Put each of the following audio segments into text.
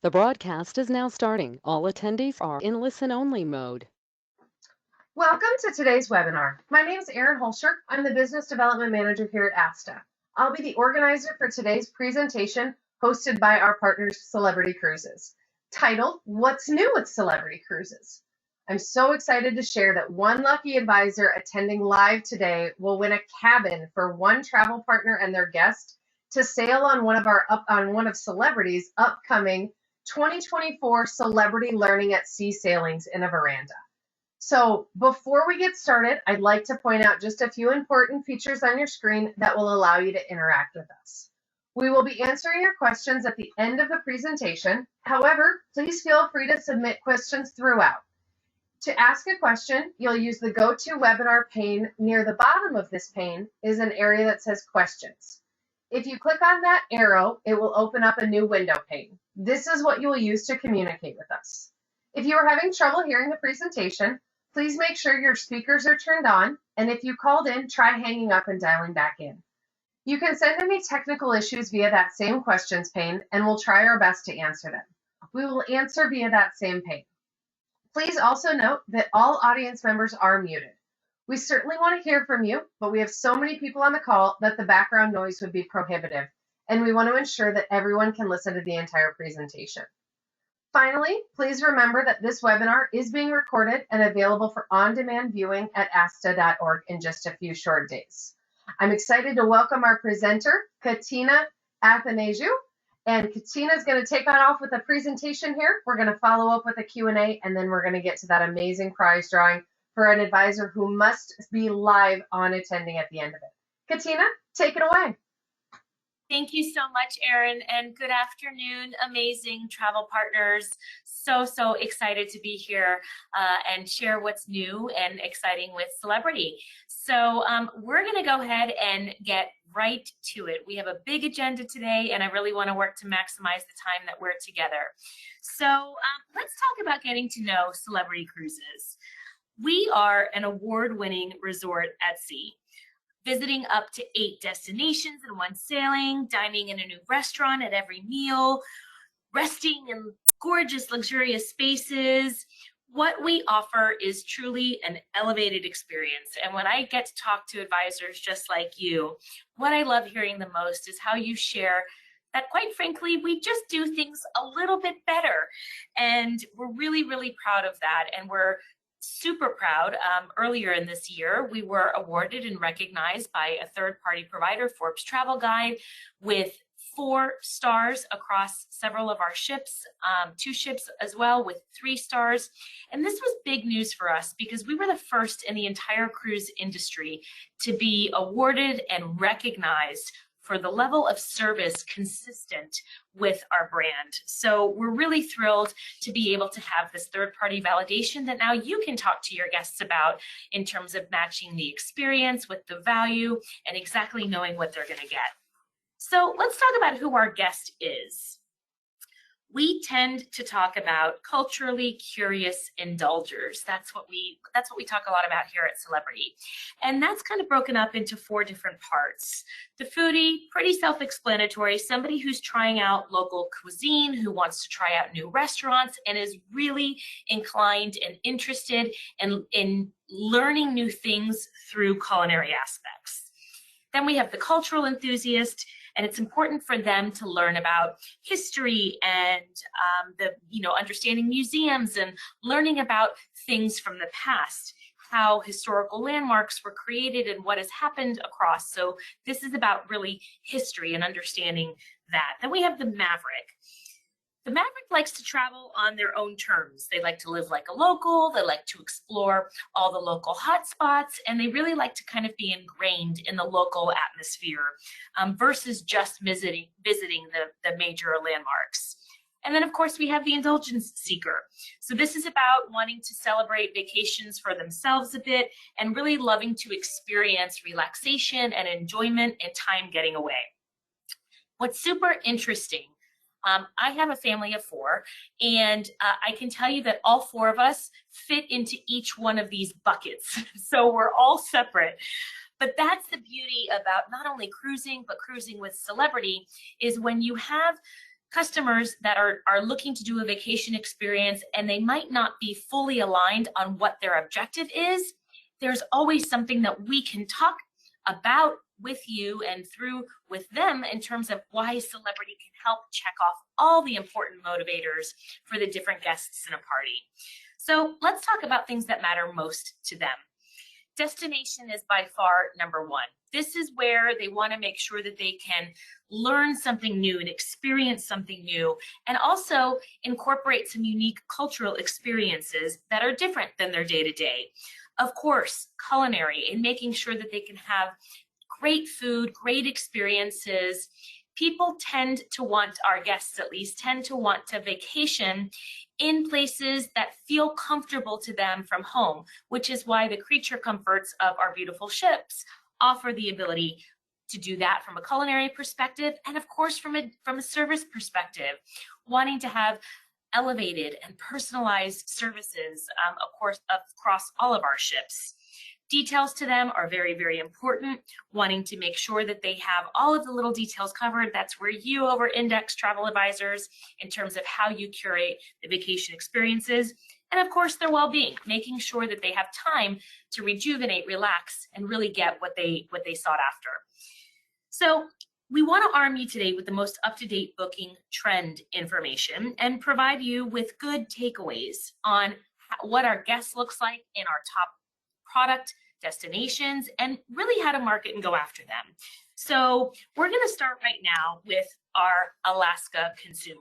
The broadcast is now starting. All attendees are in listen-only mode. Welcome to today's webinar. My name is Erin Holscher. I'm the Business Development Manager here at ASTA. I'll be the organizer for today's presentation hosted by our partners, Celebrity Cruises, titled, What's New with Celebrity Cruises? I'm so excited to share that one lucky advisor attending live today will win a cabin for one travel partner and their guest to sail on one of Celebrity's upcoming 2024 Celebrity Learning at Sea sailings in a veranda. So before we get started, I'd like to point out just a few important features on your screen that will allow you to interact with us. We will be answering your questions at the end of the presentation. However, please feel free to submit questions throughout. To ask a question, you'll use the GoToWebinar pane. Near the bottom of this pane is an area that says questions. If you click on that arrow, it will open up a new window pane. This is what you will use to communicate with us. If you are having trouble hearing the presentation, please make sure your speakers are turned on, and if you called in, try hanging up and dialing back in. You can send any technical issues via that same questions pane, and we'll try our best to answer them. We will answer via that same pane. Please also note that all audience members are muted. We certainly want to hear from you, but we have so many people on the call that the background noise would be prohibitive, and we want to ensure that everyone can listen to the entire presentation. Finally, please remember that this webinar is being recorded and available for on-demand viewing at asta.org in just a few short days. I'm excited to welcome our presenter, Katina Athanasiou. And Katina is going to take off with a presentation here. We're going to follow up with a Q&A, and then we're going to get to that amazing prize drawing for an advisor who must be live on attending at the end of it. Katina, take it away. Thank you so much, Erin, and good afternoon, amazing travel partners. So excited to be here and share what's new and exciting with Celebrity. So we're going to go ahead and get right to it. We have a big agenda today, and I really want to work to maximize the time that we're together. So let's talk about getting to know Celebrity Cruises. We are an award-winning resort at sea, visiting up to 8 destinations in one sailing, dining in a new restaurant at every meal, resting in gorgeous, luxurious spaces. What we offer is truly an elevated experience. And when I get to talk to advisors just like you, what I love hearing the most is how you share that, quite frankly, we just do things a little bit better. And we're really, really proud of that. And we're super proud. Earlier in this year, we were awarded and recognized by a third-party provider, Forbes Travel Guide, with 4 stars across several of our ships, 2 ships as well with 3 stars. And this was big news for us because we were the first in the entire cruise industry to be awarded and recognized for the level of service consistent with our brand. So we're really thrilled to be able to have this third-party validation that now you can talk to your guests about in terms of matching the experience with the value and exactly knowing what they're going to get. So let's talk about who our guest is. We tend to talk about culturally curious indulgers. That's what we talk a lot about here at Celebrity. And that's kind of broken up into 4 different parts. The foodie, pretty self-explanatory, somebody who's trying out local cuisine, who wants to try out new restaurants and is really inclined and interested in learning new things through culinary aspects. Then we have the cultural enthusiast, and it's important for them to learn about history and understanding museums and learning about things from the past, how historical landmarks were created and what has happened across. So this is about really history and understanding that. Then we have the maverick. The maverick likes to travel on their own terms. They like to live like a local, they like to explore all the local hotspots, and they really like to kind of be ingrained in the local atmosphere versus just visiting the major landmarks. And then, of course, we have the indulgence seeker. So this is about wanting to celebrate vacations for themselves a bit and really loving to experience relaxation and enjoyment and time getting away. What's super interesting, I have a family of 4, and I can tell you that all 4 of us fit into each one of these buckets. So we're all separate. But that's the beauty about not only cruising, but cruising with Celebrity, is when you have customers that are looking to do a vacation experience and they might not be fully aligned on what their objective is, there's always something that we can talk about with you and through with them in terms of why celebrity can help check off all the important motivators for the different guests in a party. So let's talk about things that matter most to them. Destination is by far number one. This is where they want to make sure that they can learn something new and experience something new, and also incorporate some unique cultural experiences that are different than their day-to-day. Of course, culinary, and making sure that they can have great food, great experiences. People tend to want, our guests at least, tend to want to vacation in places that feel comfortable to them from home, which is why the creature comforts of our beautiful ships offer the ability to do that from a culinary perspective, and of course from a service perspective, wanting to have elevated and personalized services, of course, across all of our ships. Details to them are very, very important, wanting to make sure that they have all of the little details covered. That's where you over-index, travel advisors, in terms of how you curate the vacation experiences. And of course, their well-being, making sure that they have time to rejuvenate, relax, and really get what they sought after. So we want to arm you today with the most up-to-date booking trend information and provide you with good takeaways on what our guest looks like in our top product destinations and really how to market and go after them. So we're going to start right now with our Alaska consumer.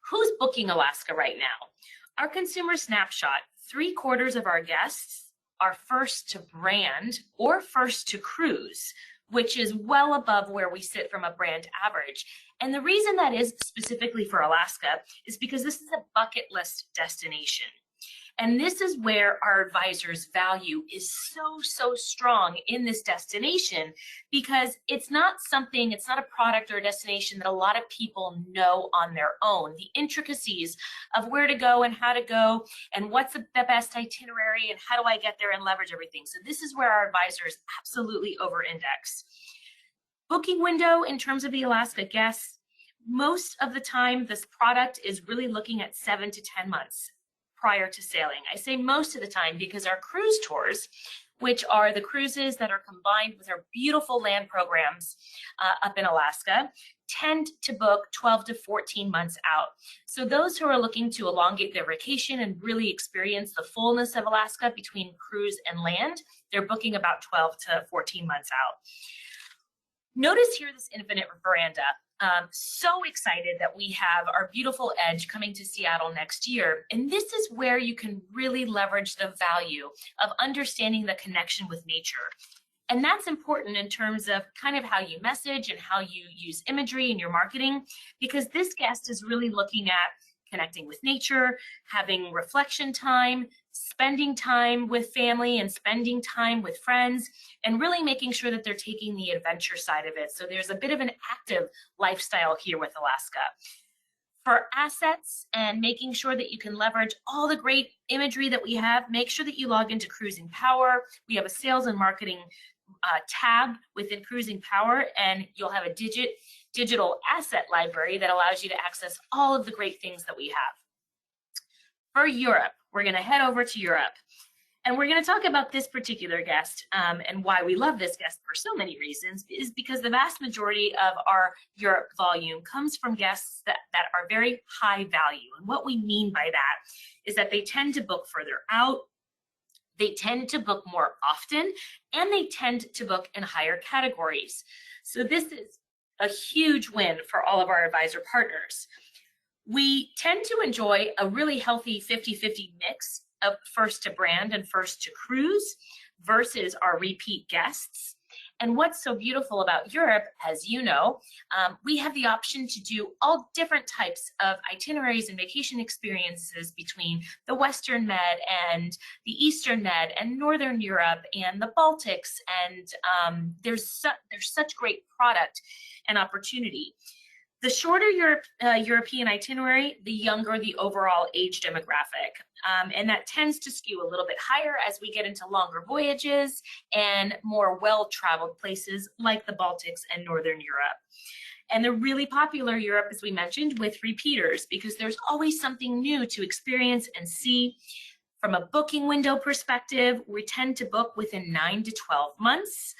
Who's booking Alaska right now? Our consumer snapshot, 3/4 of our guests are first to brand or first to cruise, which is well above where we sit from a brand average. And the reason that is specifically for Alaska is because this is a bucket list destination. And this is where our advisors' value is so strong in this destination, because it's not a product or a destination that a lot of people know on their own. The intricacies of where to go and how to go and what's the best itinerary and how do I get there and leverage everything. So this is where our advisors absolutely over-index. Booking window in terms of the Alaska guests, most of the time this product is really looking at 7 to 10 months prior to sailing. I say most of the time because our cruise tours, which are the cruises that are combined with our beautiful land programs up in Alaska, tend to book 12 to 14 months out. So those who are looking to elongate their vacation and really experience the fullness of Alaska between cruise and land, they're booking about 12 to 14 months out. Notice here this infinite veranda. So excited that we have our beautiful Edge coming to Seattle next year. And this is where you can really leverage the value of understanding the connection with nature. And that's important in terms of kind of how you message and how you use imagery in your marketing, because this guest is really looking at connecting with nature, having reflection time, spending time with family and spending time with friends, and really making sure that they're taking the adventure side of it. So there's a bit of an active lifestyle here with Alaska. For assets and making sure that you can leverage all the great imagery that we have, make sure that you log into Cruising Power. We have a sales and marketing tab within Cruising Power, and you'll have a digital asset library that allows you to access all of the great things that we have. For Europe, we're going to head over to Europe, and we're going to talk about this particular guest and why we love this guest for so many reasons is because the vast majority of our Europe volume comes from guests that are very high value. And what we mean by that is that they tend to book further out, they tend to book more often, and they tend to book in higher categories. So this is a huge win for all of our advisor partners. We tend to enjoy a really healthy 50-50 mix of first to brand and first to cruise versus our repeat guests. And what's so beautiful about Europe, as you know, we have the option to do all different types of itineraries and vacation experiences between the Western Med and the Eastern Med and Northern Europe and the Baltics. And there's such great product and opportunity. The shorter European itinerary, the younger the overall age demographic. And that tends to skew a little bit higher as we get into longer voyages and more well-traveled places like the Baltics and Northern Europe. And they're really popular Europe, as we mentioned, with repeaters because there's always something new to experience and see. From a booking window perspective, we tend to book within 9 to 12 months,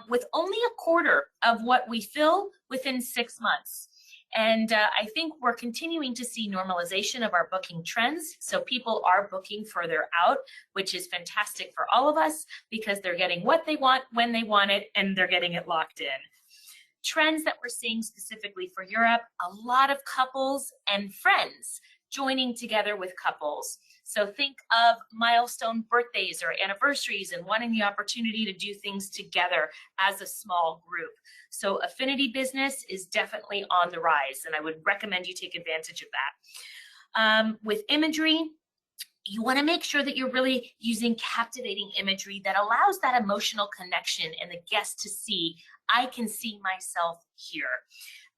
with only a quarter of what we fill within 6 months. And I think we're continuing to see normalization of our booking trends. So people are booking further out, which is fantastic for all of us because they're getting what they want when they want it, and they're getting it locked in. Trends that we're seeing specifically for Europe, a lot of couples and friends joining together with couples. So think of milestone birthdays or anniversaries and wanting the opportunity to do things together as a small group. So affinity business is definitely on the rise, and I would recommend you take advantage of that. With imagery, you want to make sure that you're really using captivating imagery that allows that emotional connection and the guest to see, I can see myself here.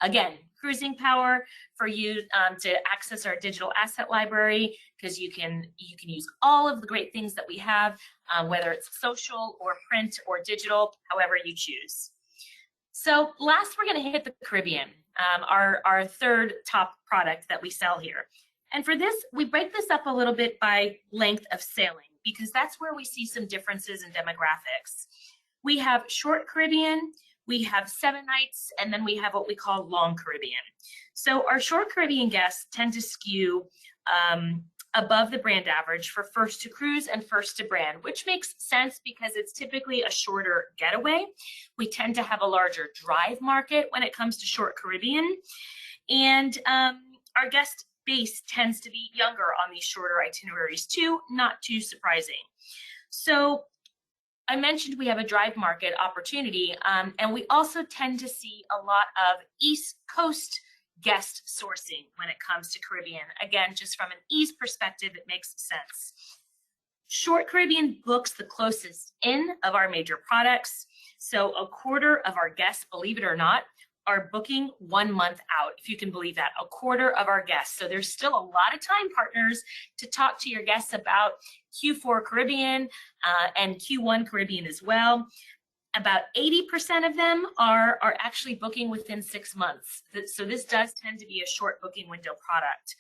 Again, cruising power for you to access our digital asset library, because you can use all of the great things that we have, whether it's social or print or digital, however you choose. So last, we're going to hit the Caribbean, our third top product that we sell here. And for this, we break this up a little bit by length of sailing, because that's where we see some differences in demographics. We have short Caribbean, we have 7 nights, and then we have what we call long Caribbean. So our short Caribbean guests tend to skew above the brand average for first to cruise and first to brand, which makes sense because it's typically a shorter getaway. We tend to have a larger drive market when it comes to short Caribbean. And our guest base tends to be younger on these shorter itineraries too, not too surprising. So I mentioned we have a drive market opportunity, and we also tend to see a lot of East Coast guest sourcing when it comes to Caribbean. Again, just from an ease perspective, it makes sense. Short Caribbean books the closest in of our major products. So a quarter of our guests, believe it or not, are booking 1 month out, if you can believe that, a quarter of our guests. So there's still a lot of time, partners, to talk to your guests about Q4 Caribbean and Q1 Caribbean as well. About 80% of them are actually booking within 6 months. So this does tend to be a short booking window product.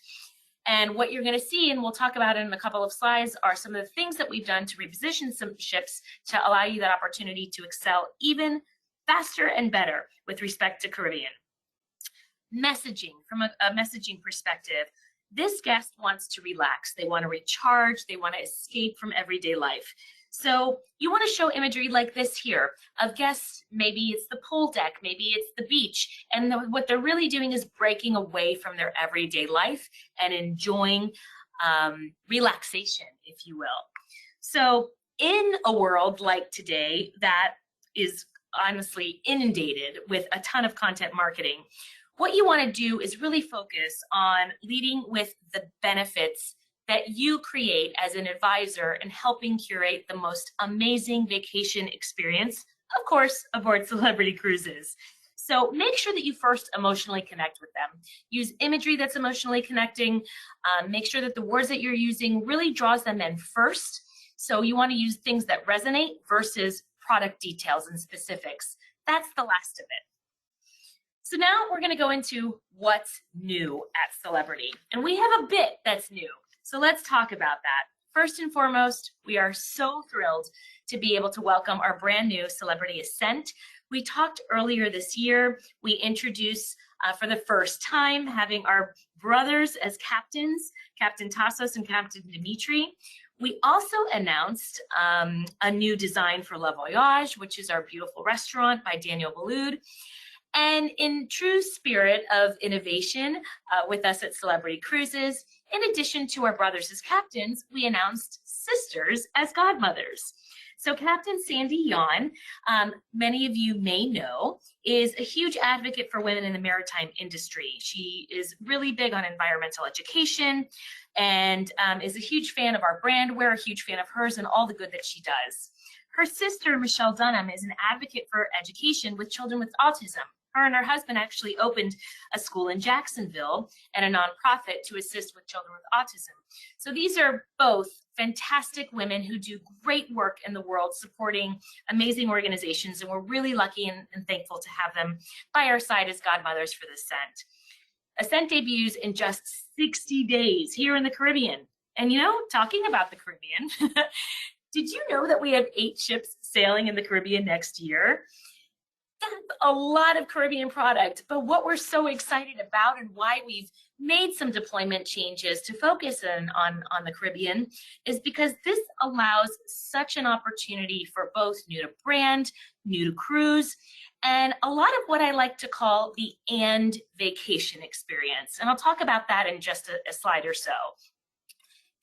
And what you're going to see, and we'll talk about it in a couple of slides, are some of the things that we've done to reposition some ships to allow you that opportunity to excel even faster and better with respect to Caribbean. Messaging, from a messaging perspective, this guest wants to relax. They want to recharge. They want to escape from everyday life. So you want to show imagery like this here of guests, maybe it's the pool deck, maybe it's the beach, and what they're really doing is breaking away from their everyday life and enjoying relaxation, if you will. So in a world like today that is honestly inundated with a ton of content marketing, what you want to do is really focus on leading with the benefits that you create as an advisor and helping curate the most amazing vacation experience, of course, aboard Celebrity Cruises. So make sure that you first emotionally connect with them. Use imagery that's emotionally connecting. Make sure that the words that you're using really draws them in first. So you want to use things that resonate versus product details and specifics. That's the last of it. So now we're going to go into what's new at Celebrity. And we have a bit that's new. So let's talk about that. First and foremost, we are so thrilled to be able to welcome our brand new Celebrity Ascent. We talked earlier this year, we introduced for the first time having our brothers as captains, Captain Tassos and Captain Dimitri. We also announced a new design for La Voyage, which is our beautiful restaurant by Daniel Boulud. And in true spirit of innovation with us at Celebrity Cruises, in addition to our brothers as captains, we announced sisters as godmothers. So Captain Sandy Yon, many of you may know, is a huge advocate for women in the maritime industry. She is really big on environmental education and is a huge fan of our brand. We're a huge fan of hers and all the good that she does. Her sister, Michelle Dunham, is an advocate for education with children with autism. Her and her husband actually opened a school in Jacksonville and a nonprofit to assist with children with autism. So these are both fantastic women who do great work in the world supporting amazing organizations, and we're really lucky and thankful to have them by our side as godmothers for this scent. Ascent debuts in just 60 days here in the Caribbean. And you know, talking about the Caribbean, did you know that we have 8 ships sailing in the Caribbean next year? That's a lot of Caribbean product, but what we're so excited about and why we've made some deployment changes to focus on the Caribbean is because this allows such an opportunity for both new to brand, new to cruise, and a lot of what I like to call the and vacation experience. And I'll talk about that in just a slide or so.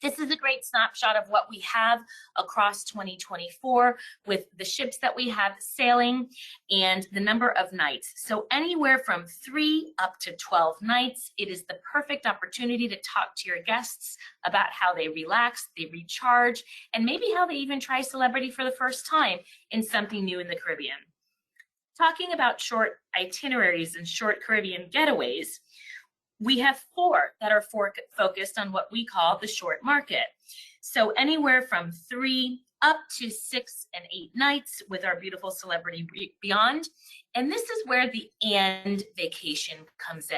This is a great snapshot of what we have across 2024 with the ships that we have sailing and the number of nights. So anywhere from 3 up to 12 nights, it is the perfect opportunity to talk to your guests about how they relax, they recharge, and maybe how they even try Celebrity for the first time in something new in the Caribbean. Talking about short itineraries and short Caribbean getaways, we have 4 that are focused on what we call the short market. So anywhere from 3 up to 6 and 8 nights with our beautiful Celebrity Beyond. And this is where the and vacation comes in.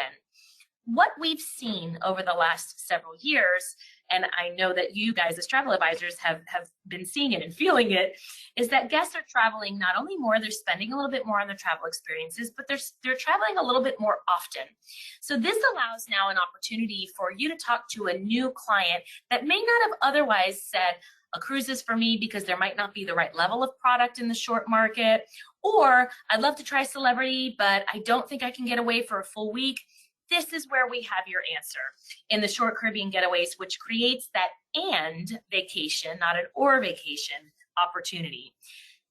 What we've seen over the last several years, and I know that you guys as travel advisors have been seeing it and feeling it, is that guests are traveling not only more, they're spending a little bit more on their travel experiences, but they're traveling a little bit more often. So this allows now an opportunity for you to talk to a new client that may not have otherwise said, a cruise is for me because there might not be the right level of product in the short market, or I'd love to try Celebrity, but I don't think I can get away for a full week. This is where we have your answer in the short Caribbean getaways, which creates that and vacation, not an or vacation opportunity.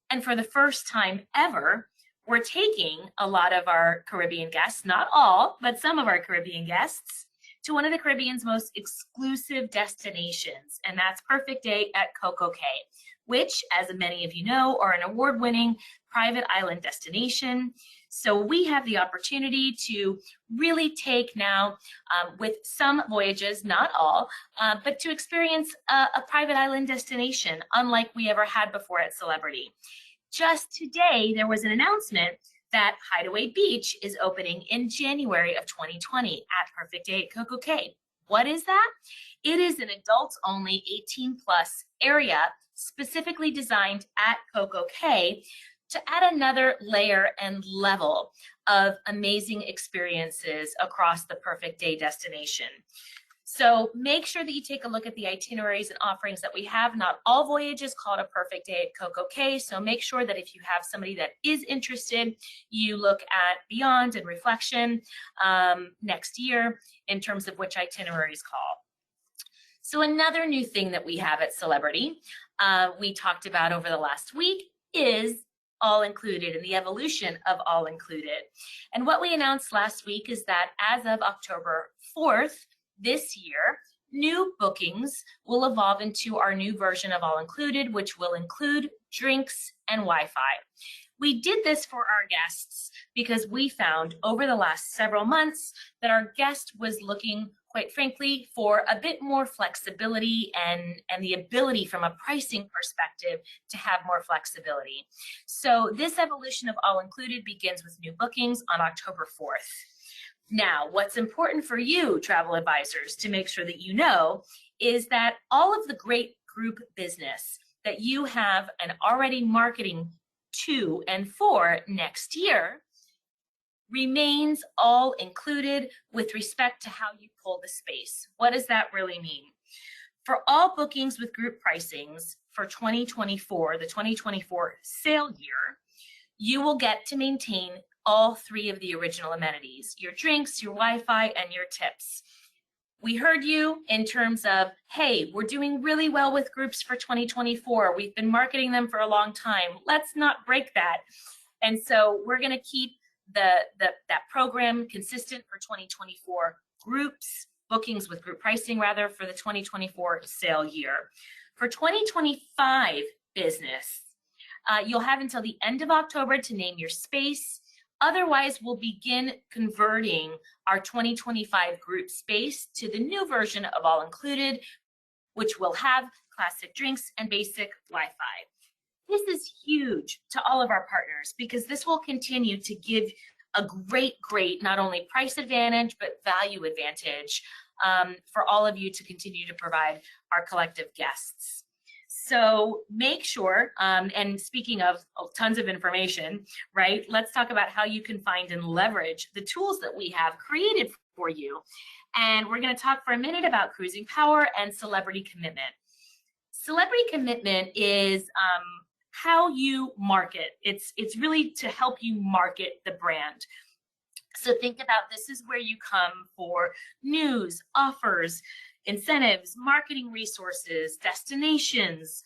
And for the first time ever, we're taking a lot of our Caribbean guests, not all, but some of our Caribbean guests, to one of the Caribbean's most exclusive destinations, and that's Perfect Day at Coco Cay, which, as many of you know, are an award-winning private island destination. So we have the opportunity to really take now, with some voyages, not all, but to experience a private island destination, unlike we ever had before at Celebrity. Just today, there was an announcement that Hideaway Beach is opening in January of 2020 at Perfect Day at Coco Cay. What is that? It is an adults-only 18+ area specifically designed at Coco Cay to add another layer and level of amazing experiences across the Perfect Day destination. So make sure that you take a look at the itineraries and offerings that we have. Not all voyages called a Perfect Day at Coco Cay, so make sure that if you have somebody that is interested, you look at Beyond and Reflection next year in terms of which itineraries call. So another new thing that we have at Celebrity, we talked about over the last week, is All-Included and the evolution of All-Included. And what we announced last week is that as of October 4th this year, new bookings will evolve into our new version of All-Included, which will include drinks and Wi-Fi. We did this for our guests because we found over the last several months that our guest was looking, quite frankly, for a bit more flexibility and the ability from a pricing perspective to have more flexibility. So this evolution of All-Included begins with new bookings on October 4th. Now, what's important for you, travel advisors, to make sure that you know is that all of the great group business that you have and already marketing to and for next year remains all included with respect to how you pull the space. What does that really mean? For all bookings with group pricings for 2024, the 2024 sail year, you will get to maintain all 3 of the original amenities, your drinks, your Wi-Fi, and your tips. We heard you in terms of, hey, we're doing really well with groups for 2024. We've been marketing them for a long time. Let's not break that. And so we're going to keep that program consistent for 2024 groups, bookings with group pricing rather, for the 2024 sail year. For 2025 business, you'll have until the end of October to name your space. Otherwise, we'll begin converting our 2025 group space to the new version of All-Included, which will have classic drinks and basic Wi-Fi. This is huge to all of our partners because this will continue to give a great, not only price advantage, but value advantage for all of you to continue to provide our collective guests. So make sure, and speaking of tons of information, right, let's talk about how you can find and leverage the tools that we have created for you. And we're going to talk for a minute about Cruising Power and Celebrity Commitment. Celebrity Commitment is how you market. It's really to help you market the brand. So think about this is where you come for news, offers, incentives, marketing resources, destinations,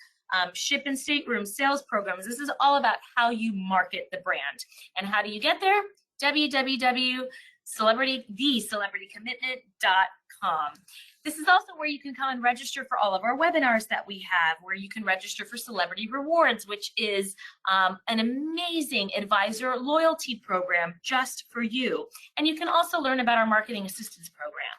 ship and staterooms, sales programs. This is all about how you market the brand. And how do you get there? www.thecelebritycommitment.com. This is also where you can come and register for all of our webinars that we have, where you can register for Celebrity Rewards, which is an amazing advisor loyalty program just for you. And you can also learn about our marketing assistance program.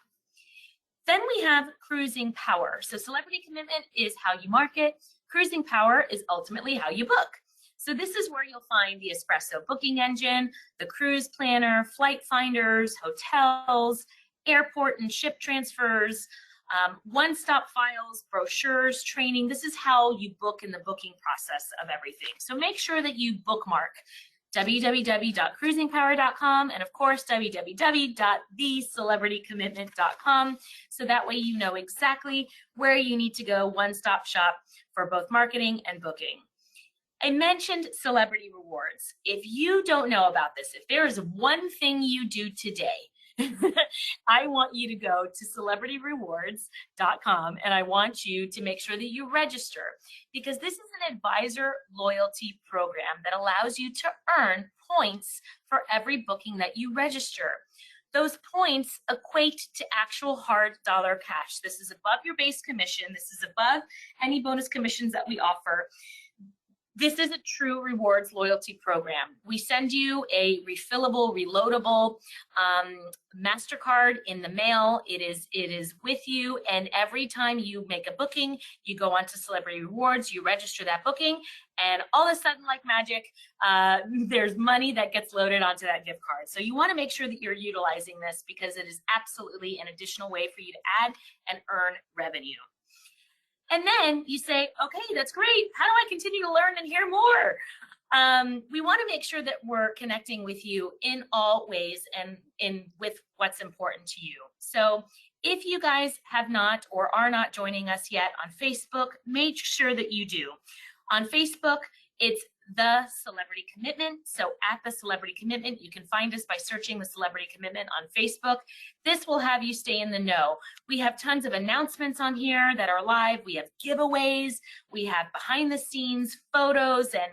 Then we have Cruising Power. So Celebrity Commitment is how you market. Cruising Power is ultimately how you book. So this is where you'll find the Espresso booking engine, the cruise planner, flight finders, hotels, airport and ship transfers, one-stop files, brochures, training. This is how you book in the booking process of everything. So make sure that you bookmark www.cruisingpower.com and of course www.thecelebritycommitment.com, so that way you know exactly where you need to go, one-stop shop for both marketing and booking. I mentioned Celebrity Rewards. If you don't know about this, if there is one thing you do today, I want you to go to celebrityrewards.com and I want you to make sure that you register, because this is an advisor loyalty program that allows you to earn points for every booking that you register. Those points equate to actual hard dollar cash. This is above your base commission. This is above any bonus commissions that we offer. This is a true rewards loyalty program. We send you a refillable, reloadable MasterCard in the mail. It is with you, and every time you make a booking, you go onto Celebrity Rewards, you register that booking, and all of a sudden, like magic, there's money that gets loaded onto that gift card. So you want to make sure that you're utilizing this because it is absolutely an additional way for you to add and earn revenue. And then you say, okay, that's great. How do I continue to learn and hear more? We want to make sure that we're connecting with you in all ways and with what's important to you. So if you guys have not or are not joining us yet on Facebook, make sure that you do. On Facebook, it's The Celebrity Commitment. So at The Celebrity Commitment, you can find us by searching The Celebrity Commitment on Facebook. This will have you stay in the know. We have tons of announcements on here that are live. We have giveaways. We have behind the scenes photos and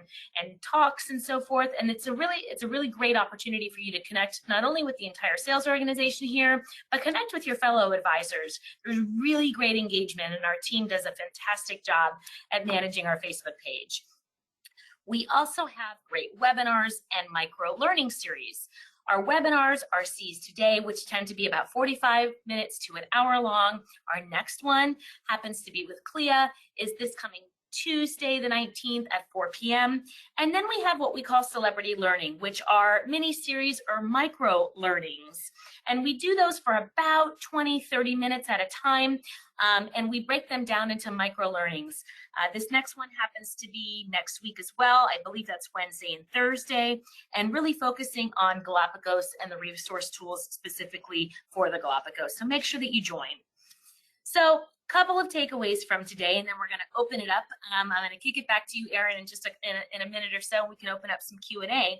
talks and so forth. And it's a really great opportunity for you to connect not only with the entire sales organization here, but connect with your fellow advisors. There's really great engagement and our team does a fantastic job at managing our Facebook page. We also have great webinars and micro learning series. Our webinars are Seize Today, which tend to be about 45 minutes to an hour long. Our next one happens to be with Clea, is this coming Tuesday the 19th at 4 p.m. And then we have what we call Celebrity Learning, which are mini series or micro learnings. And we do those for about 20-30 minutes at a time, and we break them down into micro learnings. This next one happens to be next week as well. I believe that's Wednesday and Thursday, and really focusing on Galapagos and the resource tools specifically for the Galapagos. So make sure that you join. So couple of takeaways from today, and then we're going to open it up. I'm going to kick it back to you, Erin, in just in a minute or so. We can open up some Q&A.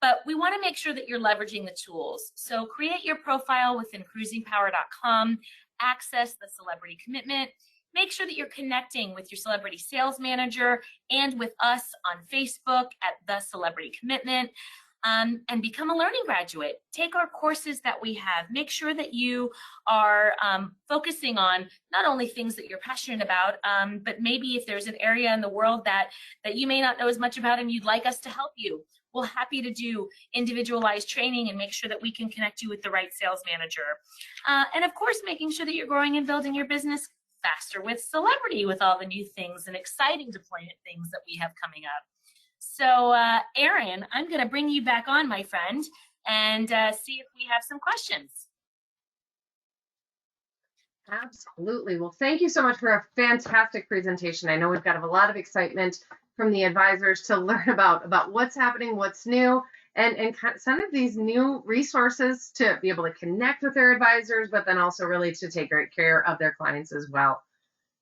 But we want to make sure that you're leveraging the tools. So create your profile within cruisingpower.com, access the Celebrity Commitment, make sure that you're connecting with your celebrity sales manager and with us on Facebook at The Celebrity Commitment. and become a learning graduate. Take our courses that we have. Make sure that you are focusing on not only things that you're passionate about, but maybe if there's an area in the world that you may not know as much about and you'd like us to help you. We're happy to do individualized training and make sure that we can connect you with the right sales manager. And of course, making sure that you're growing and building your business faster with Celebrity, with all the new things and exciting deployment things that we have coming up. So Aaron, I'm going to bring you back on, my friend, and see if we have some questions. Absolutely. Well, thank you so much for a fantastic presentation. I know we've got a lot of excitement from the advisors to learn about what's happening, what's new, and some of these new resources to be able to connect with their advisors, but then also really to take great care of their clients as well.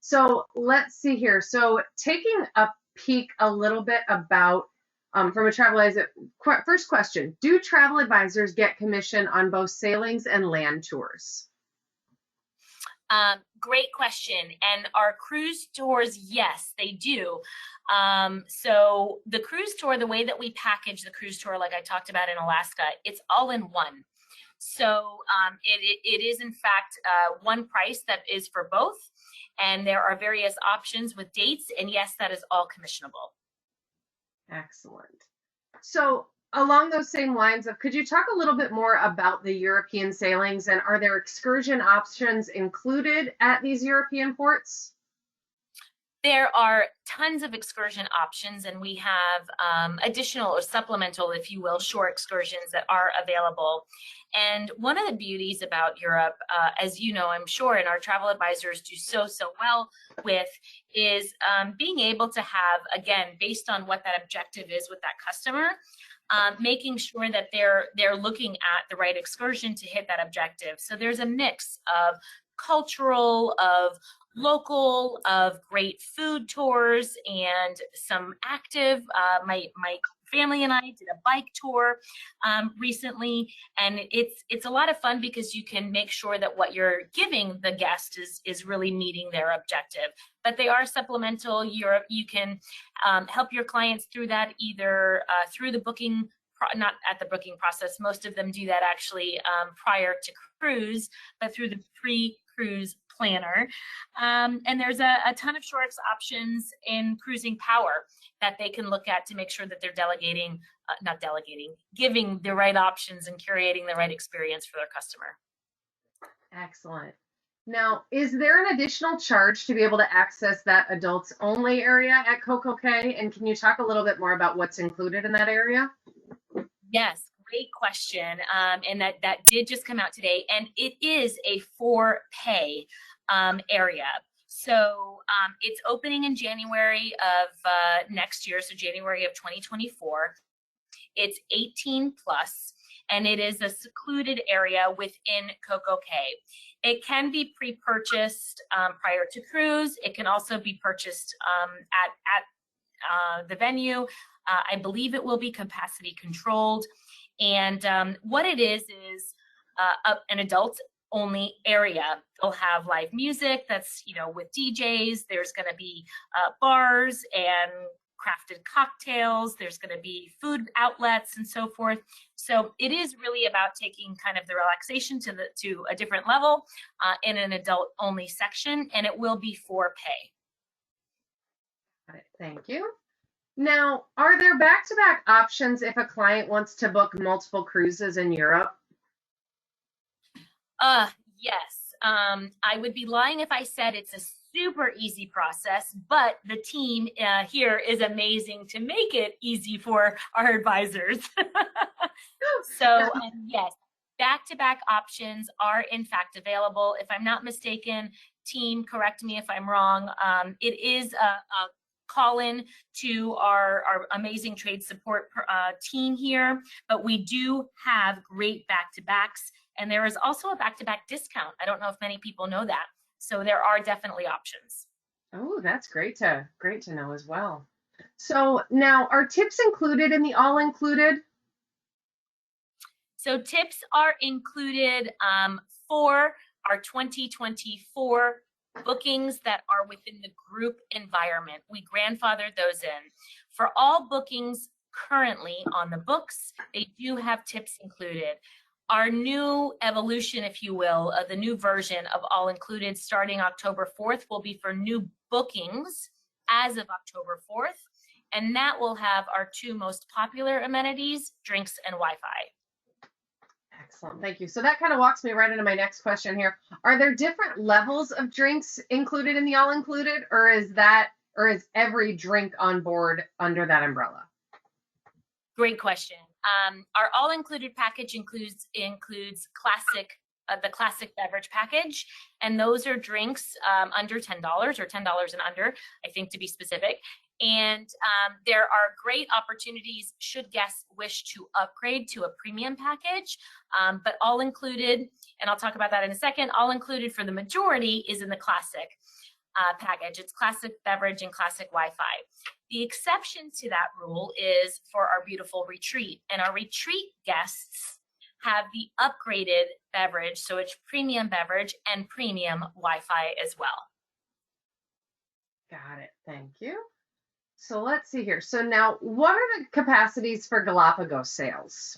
So let's see here. So taking a peek a little bit about from a travel advisor, first question, do travel advisors get commission on both sailings and land tours? Great question. And our cruise tours, yes, they do. So the cruise tour, the way that we package the cruise tour, like I talked about in Alaska, it's all in one. So it is in fact one price that is for both. And there are various options with dates. And yes, that is all commissionable. Excellent. So along those same lines of, could you talk a little bit more about the European sailings, and are there excursion options included at these European ports? There are tons of excursion options, and we have additional or supplemental, if you will, shore excursions that are available. And one of the beauties about Europe, as you know, I'm sure, and our travel advisors do so well with, is being able to have, again, based on what that objective is with that customer, making sure that they're looking at the right excursion to hit that objective. So there's a mix of cultural, of local, of great food tours, and some active. My family and I did a bike tour recently, and it's a lot of fun because you can make sure that what you're giving the guest is really meeting their objective. But they are supplemental. You can help your clients through that either through the booking, not at the booking process. Most of them do that actually prior to cruise, but through the pre-cruise planner. And there's a ton of short options in Cruising Power that they can look at to make sure that they're giving the right options and curating the right experience for their customer. Excellent. Now, is there an additional charge to be able to access that adults only area at CocoCay? And can you talk a little bit more about what's included in that area? Yes, great question. And that did just come out today, and it is a for pay area. So it's opening in January of next year, so January of 2024. It's 18 plus, and it is a secluded area within CocoCay. It can be pre-purchased prior to cruise. It can also be purchased at the venue. I believe it will be capacity controlled. And what it is an adult only area. They'll have live music that's, with DJs. There's going to be bars and crafted cocktails. There's going to be food outlets and so forth. So it is really about taking kind of the relaxation to a different level in an adult only section, and it will be for pay. All right, thank you. Now, are there back-to-back options if a client wants to book multiple cruises in Europe? Yes. I would be lying if I said it's a super easy process, but the team here is amazing to make it easy for our advisors. So yes, back-to-back options are in fact available. If I'm not mistaken, team, correct me if I'm wrong, it is a call in to our amazing trade support team here, but we do have great back-to-backs, and there is also a back-to-back discount. I don't know if many people know that. So there are definitely options. Oh, that's great to know as well. So now, are tips included in the all-included? So tips are included for our 2024 bookings that are within the group environment. We grandfathered those in. For all bookings currently on the books. They do have tips included. Our new evolution, if you will, of the new version of All Included starting October 4th will be for new bookings as of October 4th. And that will have our two most popular amenities, drinks and Wi-Fi. Excellent, thank you. So that kind of walks me right into my next question here. Are there different levels of drinks included in the all-included, or is every drink on board under that umbrella? Great question. Our all-included package includes the classic beverage package, and those are drinks under $10 or $10 and under, I think, to be specific. And there are great opportunities should guests wish to upgrade to a premium package, but all included, and I'll talk about that in a second, all included for the majority is in the classic package. It's classic beverage and classic Wi-Fi. The exception to that rule is for our beautiful retreat, and our retreat guests have the upgraded beverage, so it's premium beverage and premium Wi-Fi as well. Got it, thank you. So let's see here. So now, what are the capacities for Galapagos sales?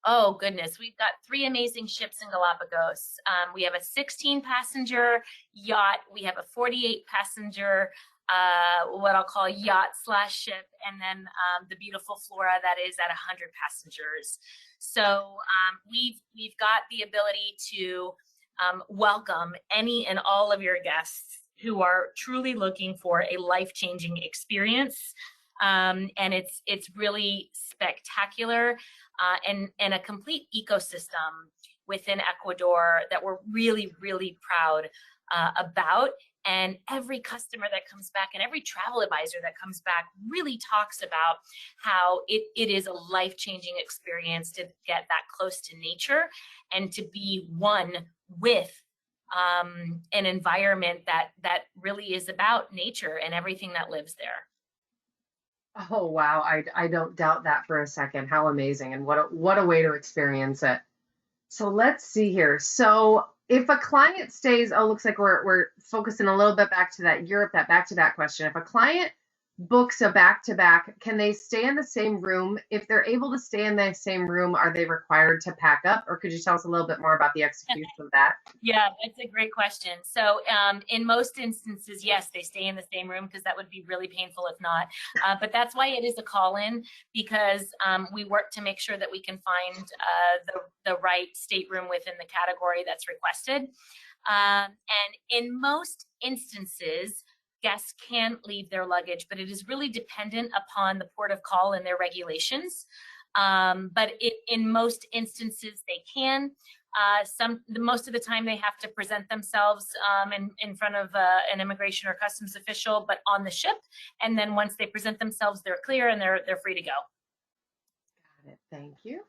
Oh goodness, we've got 3 amazing ships in Galapagos. We have a 16-passenger yacht, we have a 48-passenger what I'll call yacht/ship, and then the beautiful Flora that is at 100 passengers. So we've got the ability to welcome any and all of your guests who are truly looking for a life-changing experience. And it's really spectacular and a complete ecosystem within Ecuador that we're really, really proud about. And every customer that comes back and every travel advisor that comes back really talks about how it is a life-changing experience to get that close to nature and to be one with an environment that really is about nature and everything that lives there. Oh, wow. I don't doubt that for a second. How amazing. And what a way to experience it. So let's see here. So if a client stays, looks like we're focusing a little bit back to that question. If a client books a back-to-back, can they stay in the same room? If they're able to stay in the same room, are they required to pack up? Or could you tell us a little bit more about the execution of that? Yeah, that's a great question. So in most instances, yes, they stay in the same room because that would be really painful if not. But that's why it is a call-in, because we work to make sure that we can find the right stateroom within the category that's requested. And in most instances, guests can leave their luggage, but it is really dependent upon the port of call and their regulations. But in most instances, they can. Most of the time, they have to present themselves in front of an immigration or customs official, but on the ship. And then once they present themselves, they're clear and they're free to go. Got it. Thank you.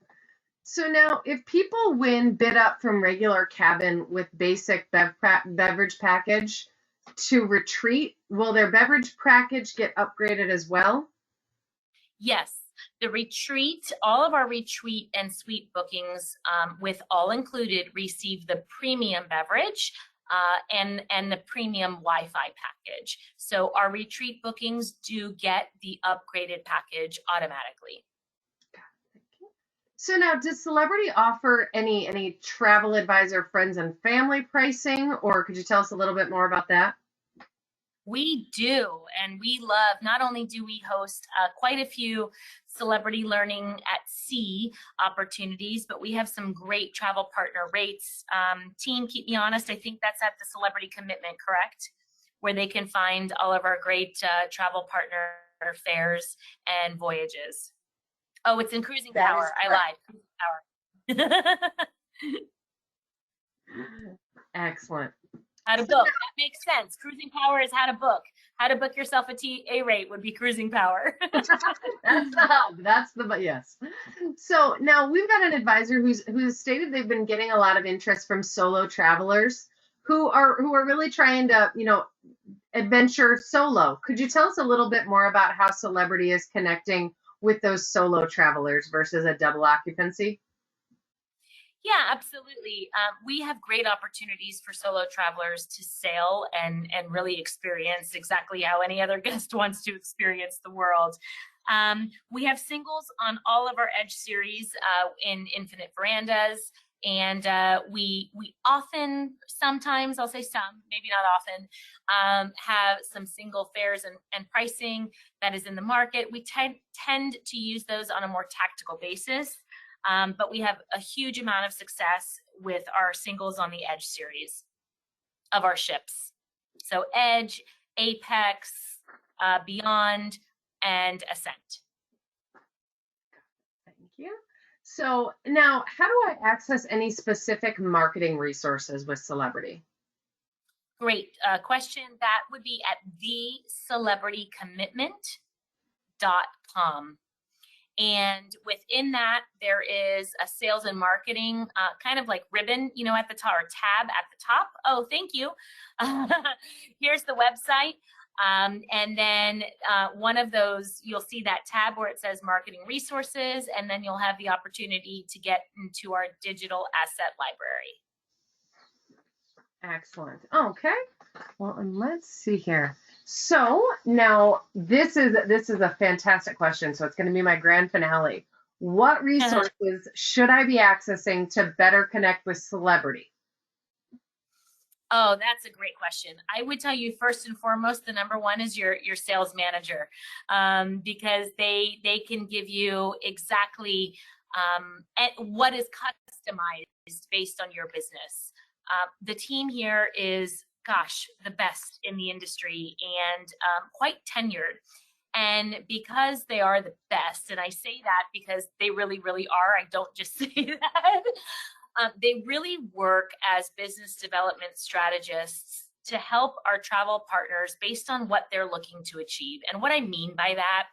So now, if people bid up from regular cabin with basic beverage package to retreat, will their beverage package get upgraded as well? Yes, the retreat, all of our retreat and suite bookings with all included receive the premium beverage and the premium Wi-Fi package. So our retreat bookings do get the upgraded package automatically. So now, does Celebrity offer any travel advisor friends and family pricing, or could you tell us a little bit more about that? We do, and we love, not only do we host quite a few celebrity learning at sea opportunities, but we have some great travel partner rates. Team, keep me honest, I think that's at the Celebrity Commitment, correct? Where they can find all of our great travel partner fares and voyages. Oh, it's in Cruising Power. I lied. Cruising Power. Excellent. How to book. That makes sense. Cruising Power is how to book. How to book yourself a TA rate would be Cruising Power. That's the hub. That's the, yes. So now we've got an advisor who's stated they've been getting a lot of interest from solo travelers who are really trying to, adventure solo. Could you tell us a little bit more about how Celebrity is connecting with those solo travelers versus a double occupancy? Yeah, absolutely. We have great opportunities for solo travelers to sail and really experience exactly how any other guest wants to experience the world. We have singles on all of our Edge series in Infinite Verandas. And we often, sometimes, I'll say some, maybe not often, have some single fares and pricing that is in the market. We tend to use those on a more tactical basis, but we have a huge amount of success with our singles on the Edge series of our ships. So Edge, Apex, Beyond, and Ascent. Thank you. So now, how do I access any specific marketing resources with Celebrity? Great question. That would be at thecelebritycommitment.com. And within that, there is a sales and marketing kind of like ribbon, you know, at the top, or tab at the top. Oh, thank you. Here's the website. And then one of those, you'll see that tab where it says marketing resources, and then you'll have the opportunity to get into our digital asset library. Excellent. Okay. Well, and let's see here. So now this is a fantastic question. So it's going to be my grand finale. What resources should I be accessing to better connect with Celebrity? Oh, that's a great question. I would tell you first and foremost, the number one is your sales manager, because they can give you exactly what is customized based on your business. The team here is, gosh, the best in the industry and quite tenured. And because they are the best, and I say that because they really, really are, I don't just say that. They really work as business development strategists to help our travel partners based on what they're looking to achieve. And what I mean by that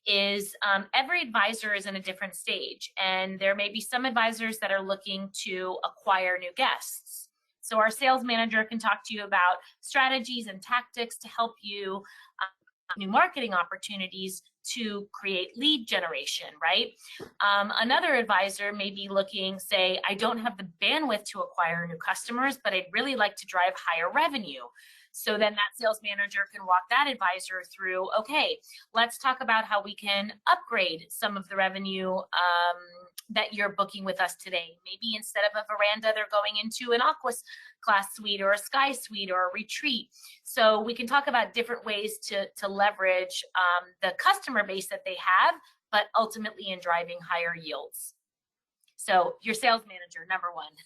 is every advisor is in a different stage, and there may be some advisors that are looking to acquire new guests. So our sales manager can talk to you about strategies and tactics to help you new marketing opportunities to create lead generation, right? Another advisor may be looking, say, I don't have the bandwidth to acquire new customers, but I'd really like to drive higher revenue. So then that sales manager can walk that advisor through, okay, let's talk about how we can upgrade some of the revenue that you're booking with us today. Maybe instead of a veranda, they're going into an Aqua class suite or a Sky suite or a retreat. So we can talk about different ways to leverage the customer base that they have, but ultimately in driving higher yields. So your sales manager, number one.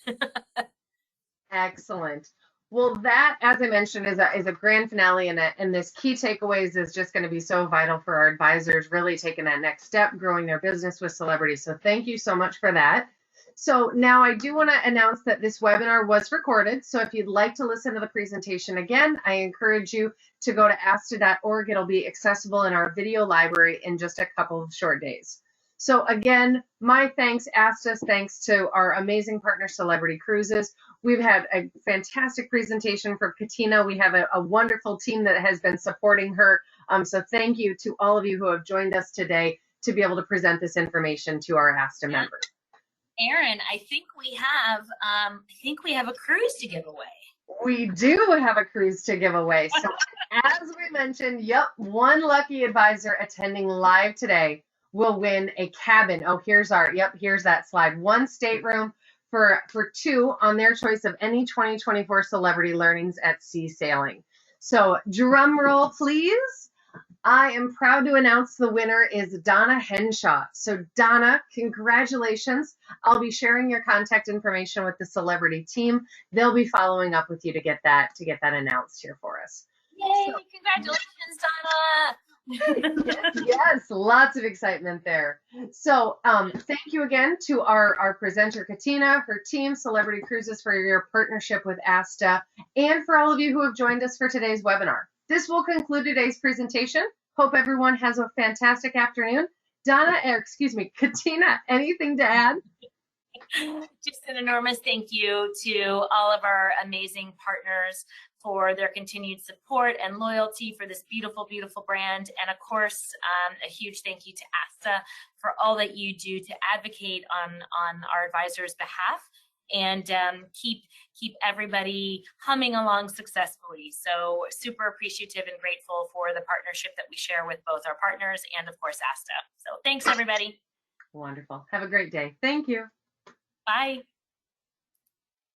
Excellent. Well, that, as I mentioned, is a grand finale, and this key takeaways is just going to be so vital for our advisors really taking that next step, growing their business with Celebrity. So thank you so much for that. So now I do want to announce that this webinar was recorded. So if you'd like to listen to the presentation again, I encourage you to go to asta.org. It'll be accessible in our video library in just a couple of short days. So again, my thanks, Asta's thanks to our amazing partner, Celebrity Cruises. We've had a fantastic presentation from Katina. We have a wonderful team that has been supporting her. So thank you to all of you who have joined us today to be able to present this information to our Asta members. Erin, I think we have a cruise to give away. We do have a cruise to give away. So as we mentioned, yep, one lucky advisor attending live today will win a cabin. Oh, here's that slide. One stateroom for two on their choice of any 2024 Celebrity Learnings at Sea Sailing. So drum roll, please. I am proud to announce the winner is Donna Henshaw. So Donna, congratulations. I'll be sharing your contact information with the Celebrity team. They'll be following up with you to get that announced here for us. Yay, congratulations, Donna. Yes, lots of excitement there. So thank you again to our presenter, Katina, her team, Celebrity Cruises, for your partnership with Asta, and for all of you who have joined us for today's webinar. This will conclude today's presentation. Hope everyone has a fantastic afternoon. Katina, anything to add? Just an enormous thank you to all of our amazing partners for their continued support and loyalty for this beautiful, beautiful brand. And of course, a huge thank you to Asta for all that you do to advocate on our advisors' behalf and keep everybody humming along successfully. So super appreciative and grateful for the partnership that we share with both our partners and of course ASTA. So thanks everybody. Wonderful. Have a great day. Thank you. Bye.